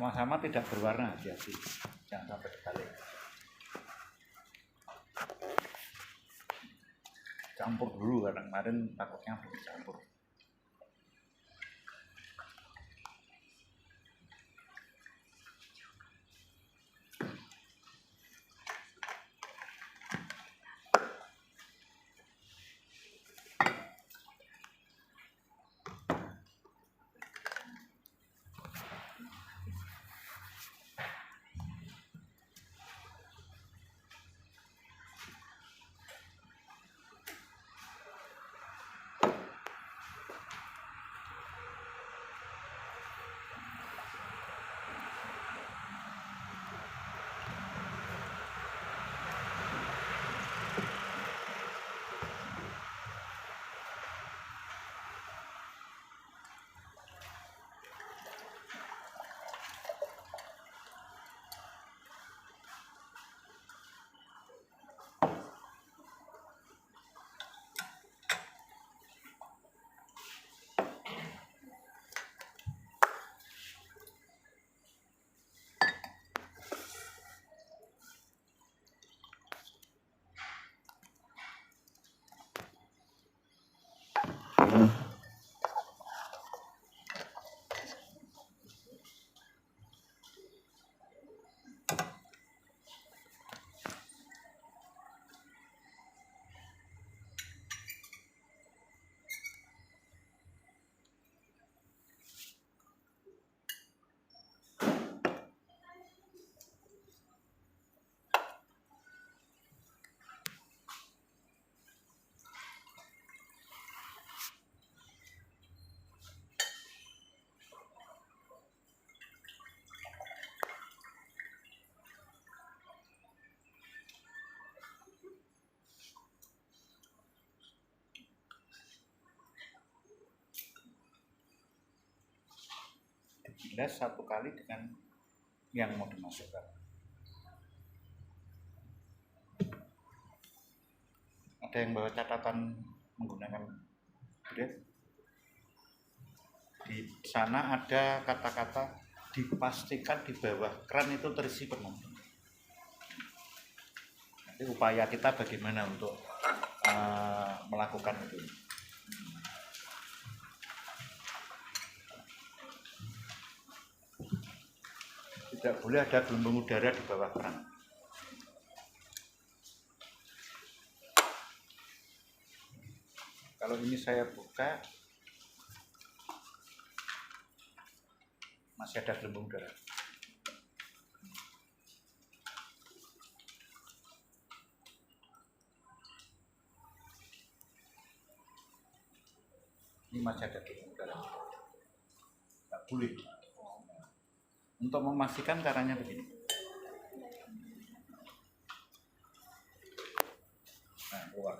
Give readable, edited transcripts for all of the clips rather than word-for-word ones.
sama-sama tidak berwarna, hati-hati jangan sampai kebalik. Campur dulu karena kemarin takutnya belum campur. Dibilas satu kali dengan yang mau dimasukkan. Ada yang bawa catatan menggunakan grid? Di sana ada kata-kata dipastikan di bawah keran itu terisi penuh. Nanti upaya kita bagaimana untuk melakukan itu. Tidak boleh ada gelombang udara di bawah keran. Kalau ini saya buka, masih ada gelombang udara. Ini masih ada gelombang udara. Tidak boleh. Untuk memastikan caranya begini. Nah, keluar.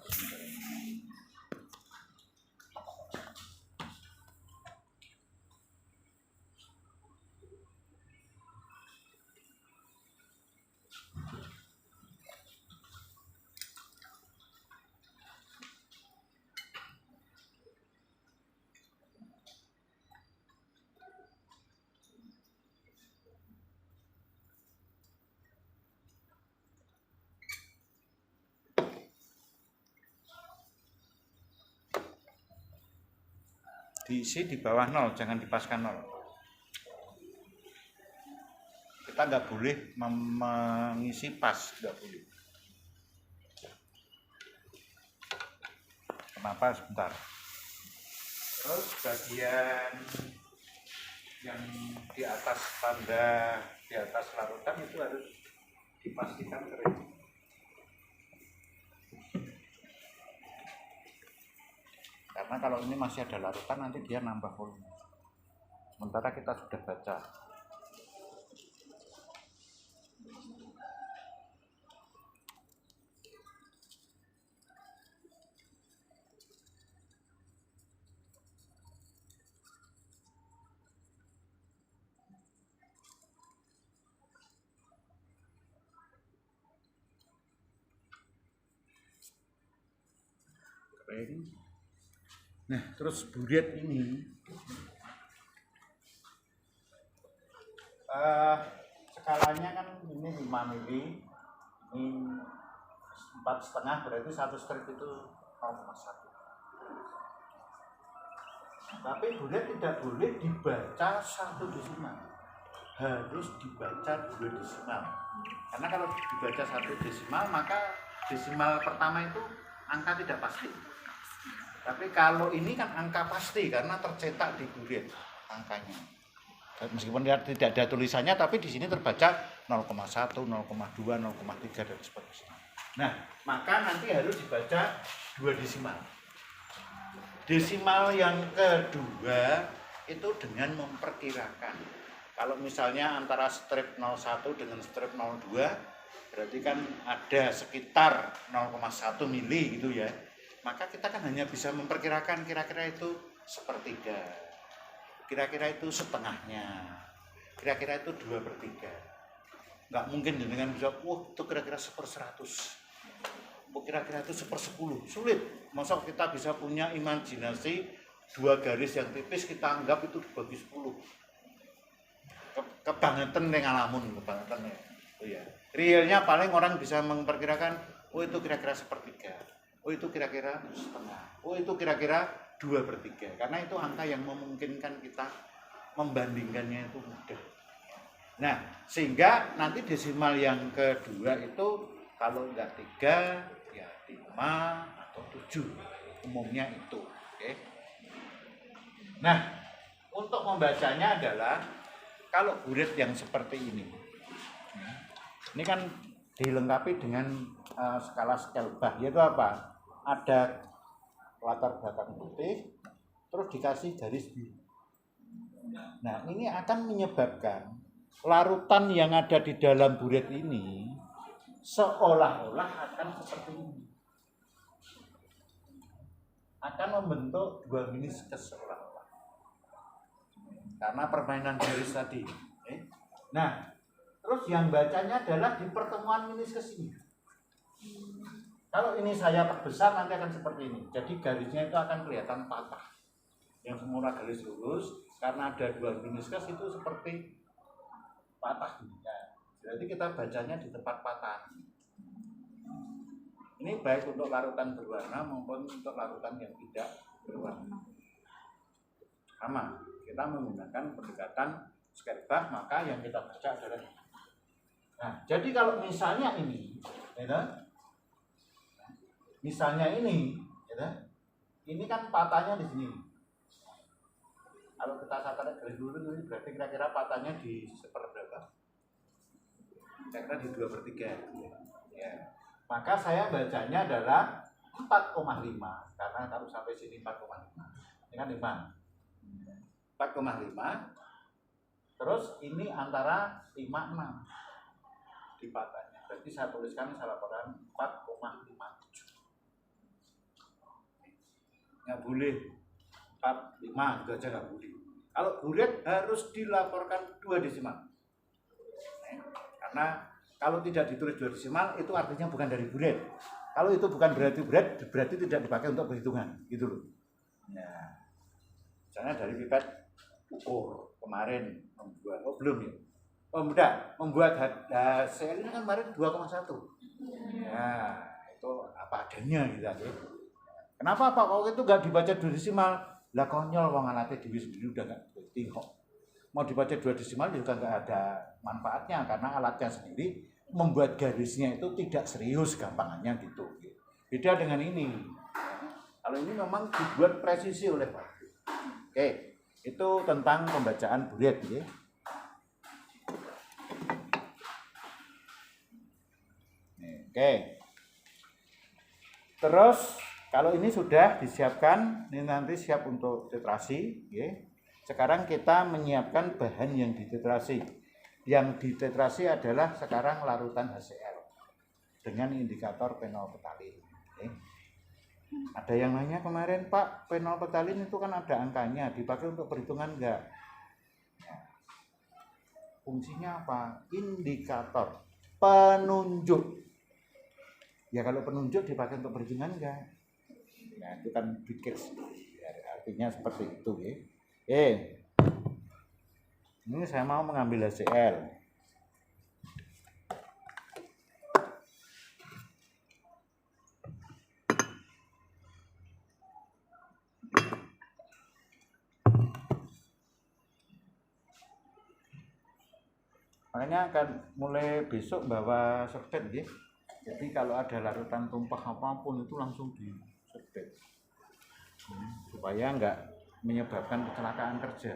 Diisi di bawah 0, jangan dipaskan 0. Kita nggak boleh mengisi pas, nggak boleh. Kenapa? Sebentar. Terus bagian yang di atas tanda, di atas larutan itu harus dipastikan kering. Karena kalau ini masih ada larutan nanti dia nambah volume. Sementara kita sudah baca. Kering. Nah, terus buriat ini Eh, skalanya kan ini 5 mili, ini 4,5, berarti satu strip itu 0,1. Tapi bulat tidak boleh dibaca 1 desimal, harus dibaca 2 desimal. Karena kalau dibaca 1 desimal maka desimal pertama itu angka tidak pasti. Tapi kalau ini kan angka pasti karena tercetak di bulat angkanya. Meskipun tidak ada tulisannya, tapi di sini terbaca 0,1, 0,2, 0,3 dan seterusnya. Nah, maka nanti harus dibaca 2 desimal. Desimal yang kedua itu dengan memperkirakan. Kalau misalnya antara strip 01 dengan strip 02, berarti kan ada sekitar 0,1 mili gitu ya. Maka kita kan hanya bisa memperkirakan kira-kira itu sepertiga, kira-kira itu setengahnya, kira-kira itu 2/3. Nggak mungkin dengan bisa, itu kira-kira 1/100, kira-kira itu 1/10. Sulit. Masa kita bisa punya imajinasi 2 garis yang tipis kita anggap itu dibagi 10. Kebangetan nih ngalamun, kebangetan ya. Oh ya. Realnya paling orang bisa memperkirakan, itu kira-kira sepertiga, itu kira-kira setengah, itu kira-kira 2/3. Karena itu angka yang memungkinkan kita membandingkannya itu mudah. Nah, sehingga nanti desimal yang kedua itu kalau enggak 3 ya 5 atau 7, umumnya itu. Oke. Nah, untuk membacanya adalah kalau bulat yang seperti ini kan dilengkapi dengan skala Skelbach, yaitu apa? Ada latar belakang putih, terus dikasih garis biru. Nah, ini akan menyebabkan larutan yang ada di dalam bulat ini seolah-olah akan seperti ini. Akan membentuk 2 meniskus seolah-olah. Karena permainan garis tadi. Nah, terus yang bacanya adalah di pertemuan meniskus ini. Kalau ini saya perbesar nanti akan seperti ini. Jadi garisnya itu akan kelihatan patah. Yang semula garis lurus, karena ada 2 meniskus itu seperti patah. Jadi kita bacanya di tempat patah. Ini baik untuk larutan berwarna maupun untuk larutan yang tidak berwarna. Sama, kita menggunakan pendekatan Skelbach, maka yang kita baca adalah ini. Nah, jadi kalau misalnya ini, ini kan patahnya di sini. Kalau kita catat garis lurus ini berarti kira-kira patahnya di seperberapa? Kira-kira di 2/3. Ya. Maka saya bacanya adalah 4,5 karena kalau sampai sini 4,5. Ini kan 5. 4,5. Terus ini antara 5,6 di patahnya. Berarti saya tuliskan salah laporan 4,57. Nggak boleh 45 itu aja nggak boleh. Kalau bulat harus dilaporkan 2 desimal. Karena kalau tidak ditulis 2 desimal itu artinya bukan dari bulat. Kalau itu bukan berarti tidak dipakai untuk perhitungan, gitu loh. Nah, misalnya dari pipet ukur kemarin membuat, belum ya? Membuat hasilnya kan kemarin 2,1. Ya, itu apa adanya gitu aja. Kenapa Pak? Kalau itu nggak dibaca 2 desimal, lah konyol wong anake dhewe sendiri udah nggak ngerti kok. Mau dibaca 2 desimal juga nggak ada manfaatnya karena alatnya sendiri membuat garisnya itu tidak serius gampangannya gitu. Beda dengan ini. Kalau ini memang dibuat presisi oleh Pak. Oke, itu tentang pembacaan bulat ya. Oke. Terus kalau ini sudah disiapkan, ini nanti siap untuk titrasi, ya. Sekarang kita menyiapkan bahan yang dititrasi. Yang dititrasi adalah sekarang larutan HCl dengan indikator fenolpetalin. Ya. Ada yang nanya kemarin, Pak, fenolpetalin itu kan ada angkanya, dipakai untuk perhitungan enggak? Ya. Fungsinya apa? Indikator, penunjuk. Ya kalau penunjuk dipakai untuk perhitungan enggak? Nah, itu kan pikir, artinya seperti itu ya. Ini saya mau mengambil HCl. Makanya akan mulai besok bawa serbet ya. Jadi kalau ada larutan tumpah apapun itu langsung di serbet. Supaya nggak menyebabkan kecelakaan kerja.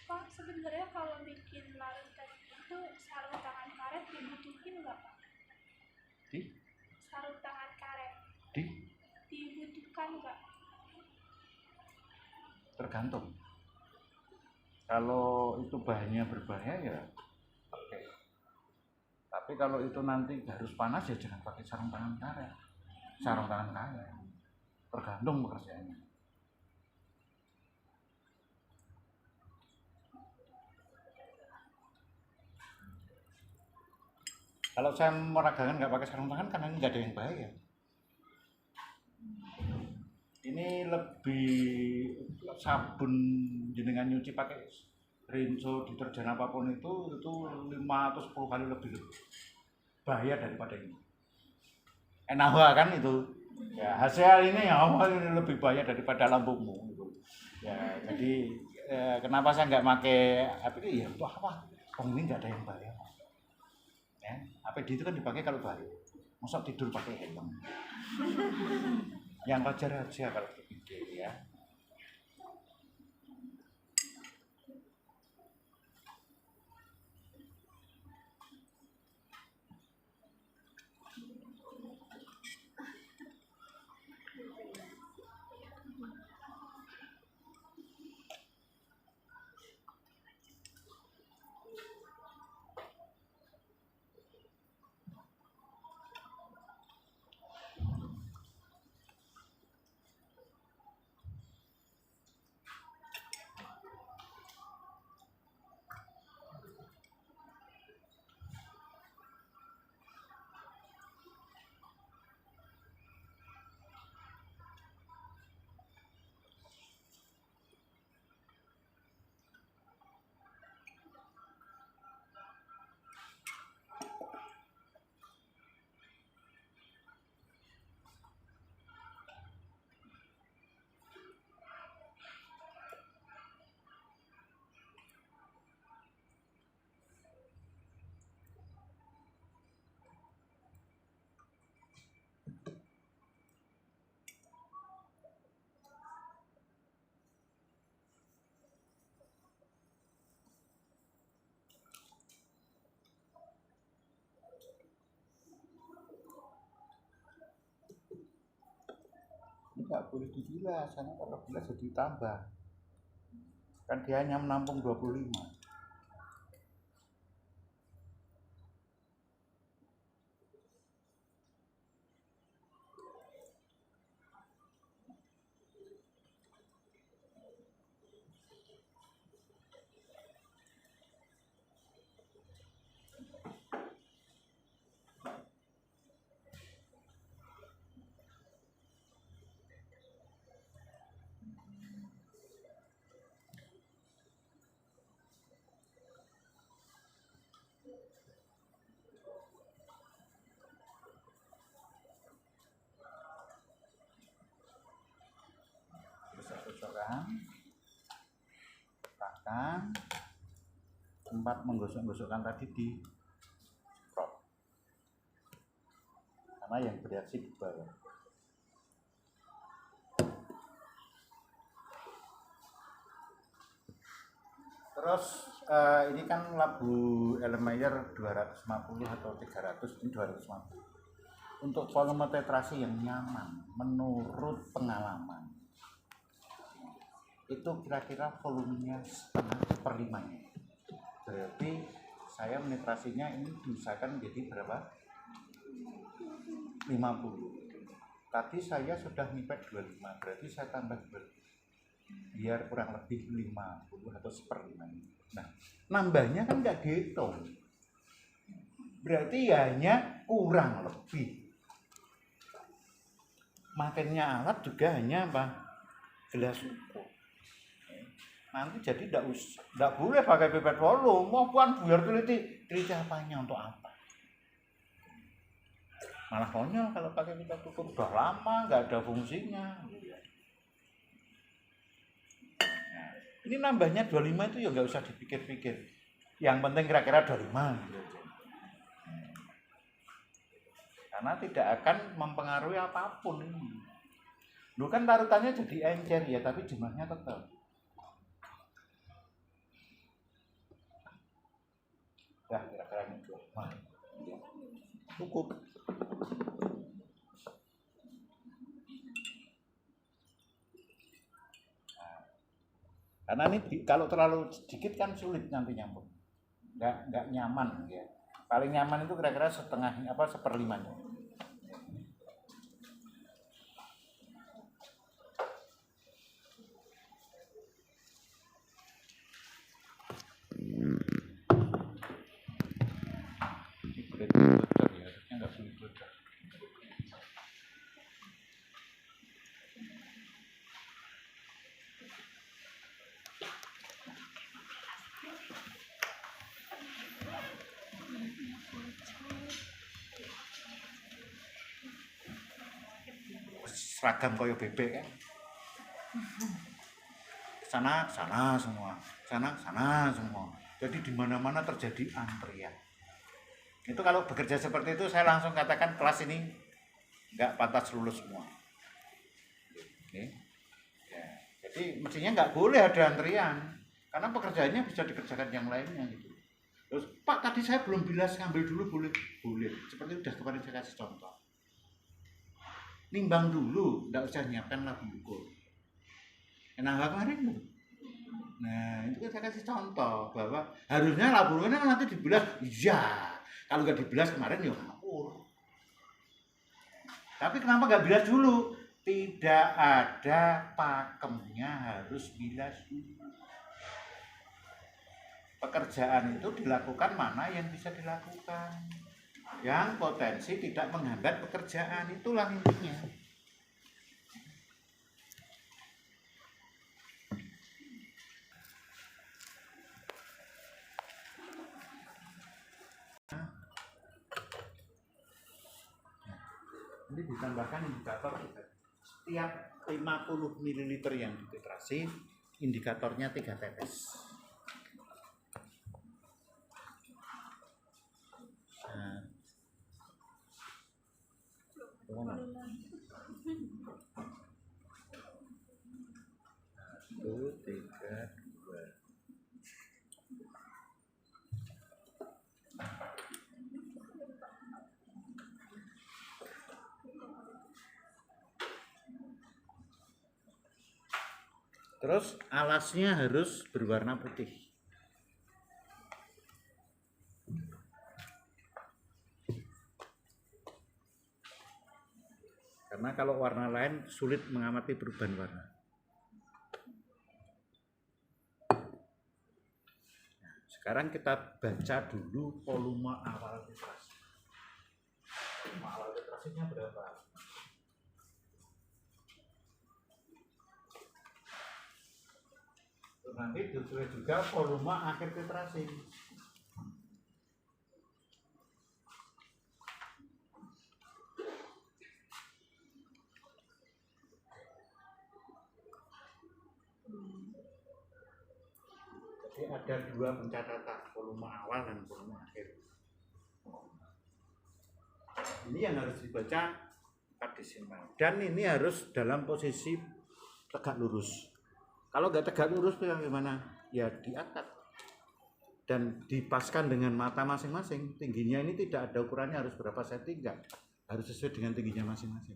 Pak, sebenarnya kalau bikin larutan itu sarung tangan karet dibutuhin nggak, Pak? Sarung tangan karet dibutuhkan nggak? Tergantung. Kalau itu bahannya berbahaya ya pakai. Tapi kalau itu nanti harus panas ya jangan pakai sarung tangan karet. Sarung tangan karet. Tergantung pekerjaannya. Kalau saya meragakan nggak pakai sarung tangan karena ini nggak ada yang bahaya. Ini lebih sabun jenengan nyuci pakai rinso deterjen apapun itu 5 atau 10 kali lebih bahaya daripada ini. Enawa kan itu. Ya, hasil ini ya ini lebih bahaya daripada lambungmu gitu. Ya, jadi kenapa saya nggak pakai APD ya untuk apa? Ini nggak ada yang bahaya. Ya, APD itu kan dipakai kalau bahaya. Masa tidur pakai helm. Yang wajar aja kalau begitu ya. Nggak boleh dibilas, karena kalau bilas jadi tambah. Kan dia hanya menampung 25. tempat menggosok-gosokkan tadi di crop. Karena yang bereaksi di bawah. Terus ini kan labu Erlenmeyer 250 atau 300, ini 250. Untuk volume tetrasi yang nyaman menurut pengalaman itu kira-kira volumenya setengah per 5 nya. Berarti saya menetrasinya ini diusahakan menjadi berapa? 50. Tadi saya sudah nipet 25, berarti saya tambah 25 biar kurang lebih 50 atau seperlimanya. Nah, nambahnya kan nggak dihitung, berarti hanya kurang lebih. Makinnya alat juga hanya apa? Gelas ukur. Nanti jadi tidak boleh pakai pipet volume, maupun biar teliti apanya untuk apa? Malah konyol kalau pakai pipet ukur, udah lama nggak ada fungsinya. Nah, ini nambahnya 25 itu ya nggak usah dipikir-pikir. Yang penting kira-kira 25 gitu aja. Karena tidak akan mempengaruhi apapun ini. Lu kan larutannya jadi encer ya, tapi jumlahnya tetap. Ya kira-kira ini 25. Cukup. Nah, karena ini kalau terlalu sedikit kan sulit nanti nyampur. Nggak nyaman ya. Paling nyaman itu kira-kira setengah seperlimanya. Seragam koyo bebek kan. Sana semua. Sana semua. Jadi di mana-mana terjadi antrian. Itu kalau bekerja seperti itu saya langsung katakan kelas ini nggak pantas lulus semua. Oke. Ya, jadi mestinya nggak boleh ada antrian karena pekerjaannya bisa dikerjakan yang lainnya gitu. Terus Pak tadi saya belum bilas, ngambil dulu boleh? Boleh. Seperti udah kemarin saya kasih contoh. Nimbang dulu, nggak usah nyiapkan labu ukur. Enak kemarin tuh. Nah itu kan saya kasih contoh bahwa harusnya labu ukurnya nanti dibilas. Iya, kalau nggak dibilas kemarin ya ngawur. Tapi kenapa nggak bilas dulu? Tidak ada pakemnya, harus bilas dulu. Pekerjaan itu dilakukan mana yang bisa dilakukan, yang potensi tidak menghambat pekerjaan, itulah intinya. Ini ditambahkan indikator setiap 50 ml yang dititrasi, indikatornya 3 tetes. Nah, 1, 3, 2. Terus alasnya harus berwarna putih. Karena kalau warna lain sulit mengamati perubahan warna. Nah, sekarang kita baca dulu volume awal titrasi. Volume awal titrasinya berapa? Nanti ditulis juga volume akhir titrasi. Jadi ada 2 pencatatan. volume awal dan volume akhir. Ini yang harus dibaca 4 desimal. Dan ini harus dalam posisi tegak lurus. Kalau nggak tegak lurus itu yang gimana? Ya diangkat dan dipaskan dengan mata masing-masing. Tingginya ini tidak ada ukurannya harus berapa senti, enggak. Harus sesuai dengan tingginya masing-masing.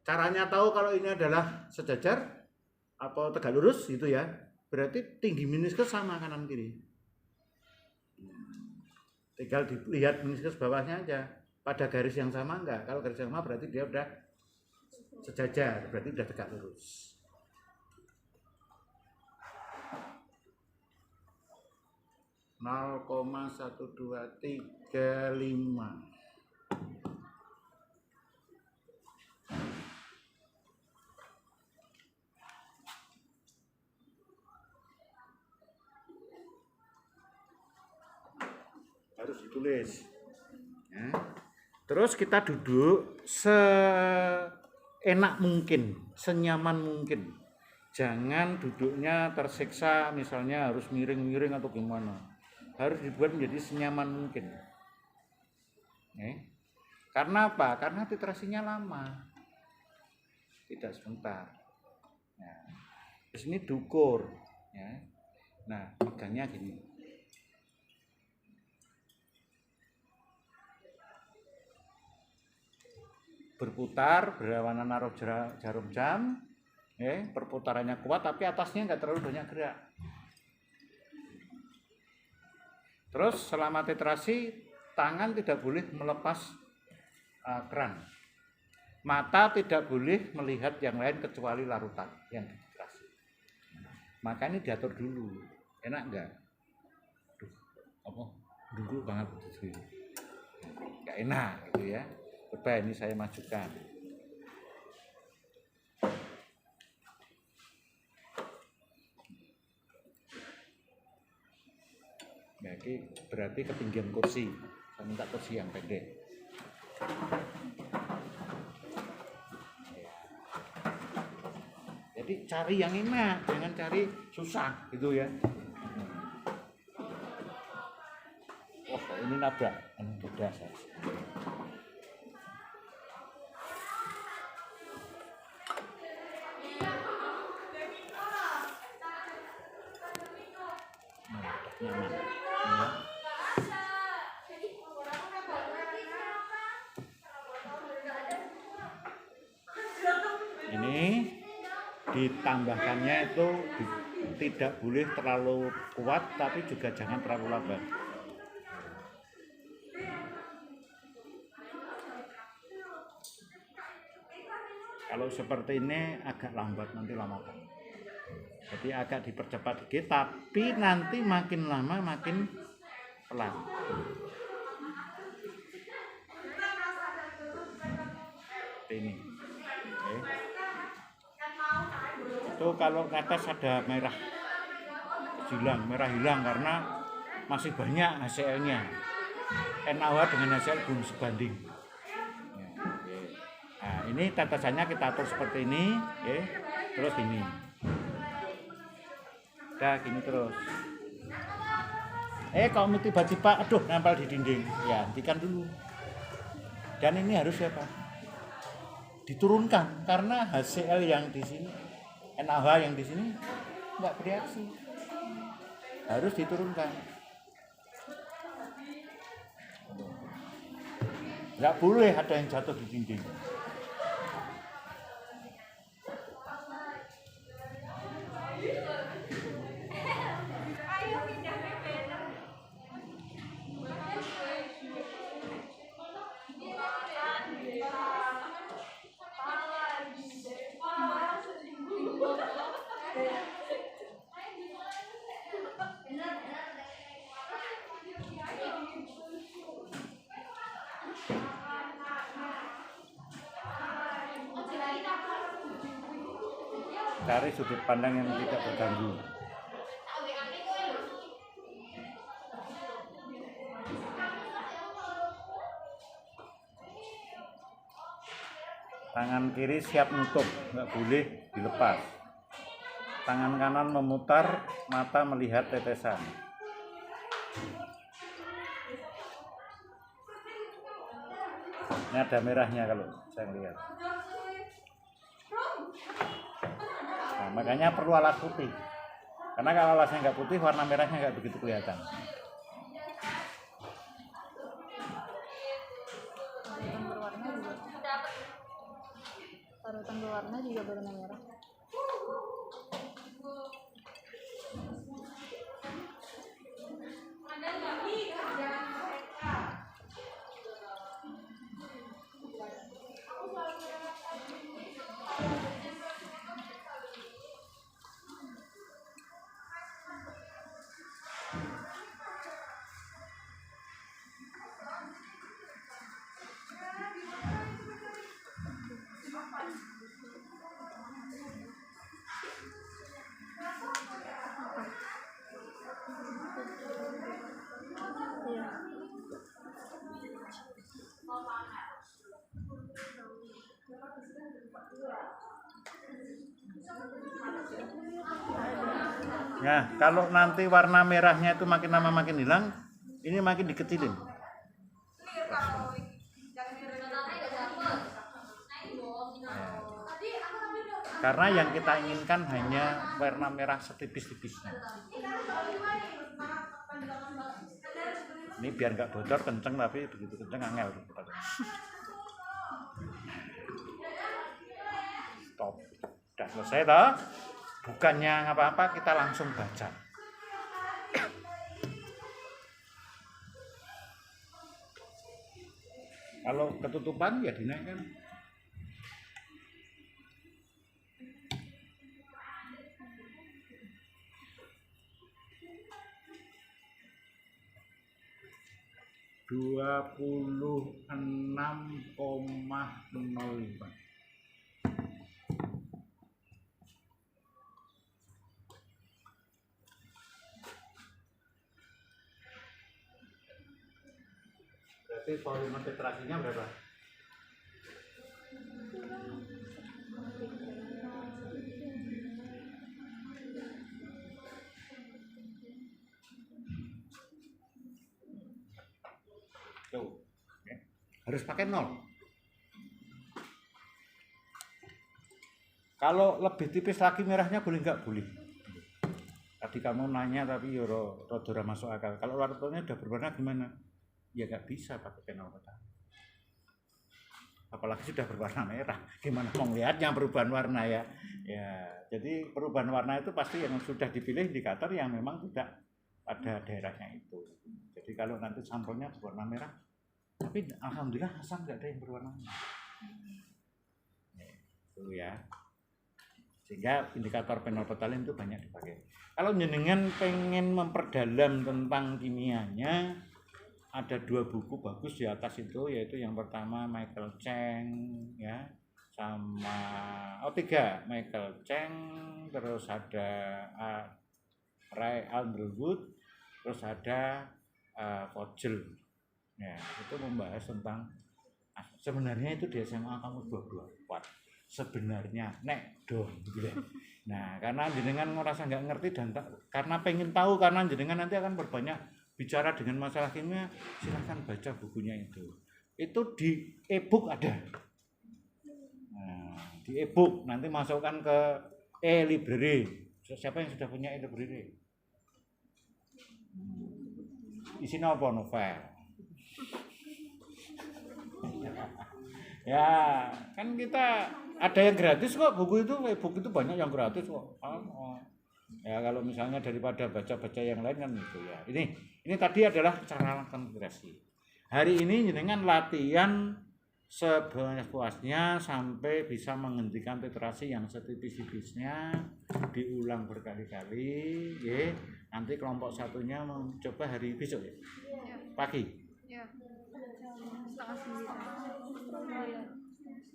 Caranya tahu kalau ini adalah sejajar atau tegak lurus gitu ya. Berarti tinggi meniskus sama kanan kiri. Tinggal dilihat meniskus bawahnya aja. Pada garis yang sama enggak? Kalau garis yang sama berarti dia udah sejajar, berarti udah tegak lurus. Nol koma 1235. Harus ditulis. Ya. Terus kita duduk seenak mungkin, senyaman mungkin. Jangan duduknya tersiksa, misalnya harus miring-miring atau gimana. Harus dibuat menjadi senyaman mungkin. Ya. Karena apa? Karena titrasinya lama, tidak sebentar. Ya. Di sini dukur. Ya. Nah, pegangnya gini. Berputar berlawanan naruh jarum jam, perputarannya kuat tapi atasnya nggak terlalu banyak gerak. Terus selama titrasi tangan tidak boleh melepas keran, mata tidak boleh melihat yang lain kecuali larutan yang dititrasi. Maka ini diatur dulu, enak nggak? Dulu banget gitu, nggak enak gitu ya. Coba ini saya majukan. Nah, ini berarti ketinggian kursi. Saya minta kursi yang pendek. Jadi cari yang enak, jangan cari susah gitu ya. Oh, ini nabrak, ini beda saya. Nyaman. Ya. Ini ditambahkannya itu tidak boleh terlalu kuat tapi juga jangan terlalu lambat. Kalau seperti ini agak lambat nanti lama-lama. Jadi agak dipercepat dikit, tapi nanti makin lama makin pelan. Ini. Oke. Itu kalau ke atas ada merah hilang karena masih banyak HCl-nya. NaOH dengan HCl belum sebanding. Nah, ini tetesannya kita atur seperti ini, ya. Terus ini. Udah gini terus. Kalau tiba-tiba aduh nempel di dinding, ya hentikan dulu. Dan ini harus apa? Diturunkan karena HCl yang di sini, NaOH yang di sini nggak bereaksi. Harus diturunkan. Nggak boleh ada yang jatuh di dinding. Cari sudut pandang yang tidak terganggu. Tangan kiri siap nutup, nggak boleh dilepas. Tangan kanan memutar mata melihat tetesan. Ini ada merahnya kalau saya lihat. Nah, makanya perlu alas putih. Karena kalau alasnya nggak putih, warna merahnya nggak begitu kelihatan. Parutan berwarna juga berwarna merah. Iya. Ya, kalau nanti warna merahnya itu makin lama makin hilang, ini makin dikecilin. Karena yang kita inginkan hanya warna merah setipis-tipisnya. Ini biar nggak bocor kenceng, tapi begitu kenceng angel. Stop. Udah selesai toh? Bukannya apa-apa, kita langsung baca. Kalau ketutupan ya dinaikkan. (26,05) Berarti volume tetrasinya berapa? Tuh, ya. Harus pakai 0. Kalau lebih tipis lagi merahnya boleh nggak? Boleh. Tadi kamu nanya tapi ya rada masuk akal. Kalau warnanya udah berwarna gimana? Ya nggak bisa pakai penol petani. Apalagi sudah berwarna merah. Gimana mau lihatnya perubahan warna ya? Ya, jadi perubahan warna itu pasti yang sudah dipilih indikator yang memang tidak pada daerahnya itu. Jadi kalau nanti sampelnya berwarna merah, tapi alhamdulillah asam nggak ada yang berwarna merah. Itu ya. Sehingga indikator fenolfthalein itu banyak dipakai. Kalau jenengan pengen memperdalam tentang kimianya, ada 2 buku bagus di atas itu, yaitu yang pertama Michael Cheng ya, sama 3 Michael Cheng, terus ada Ray Underwood, terus ada Vogel. Ya, itu membahas tentang sebenarnya itu di SMA kamu 224. Sebenarnya nek dong gitu. Nah, karena jenengan merasa nggak ngerti dan karena pengen tahu, karena jenengan nanti akan berbanyak bicara dengan masalah kimia, silahkan baca bukunya itu. Itu di e-book ada. Nah, di e-book nanti masukkan ke e-library. Siapa yang sudah punya e-library? Isinya apa? Novel. Ya, kan kita ada yang gratis kok, buku itu, e-book itu banyak yang gratis kok. Ya kalau misalnya daripada baca-baca yang lain kan gitu ya. Ini tadi adalah cara konsentrasi. Hari ini jenengan latihan sebanyak-puasnya sampai bisa menghentikan titrasi yang setipis-tipisnya, diulang berkali-kali, ya. Nanti kelompok satunya mencoba hari besok ya. Pagi. Ya. 8:30.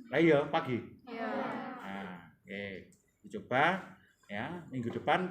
Lah iya pagi. Iya. Nah, oke. Dicoba ya minggu depan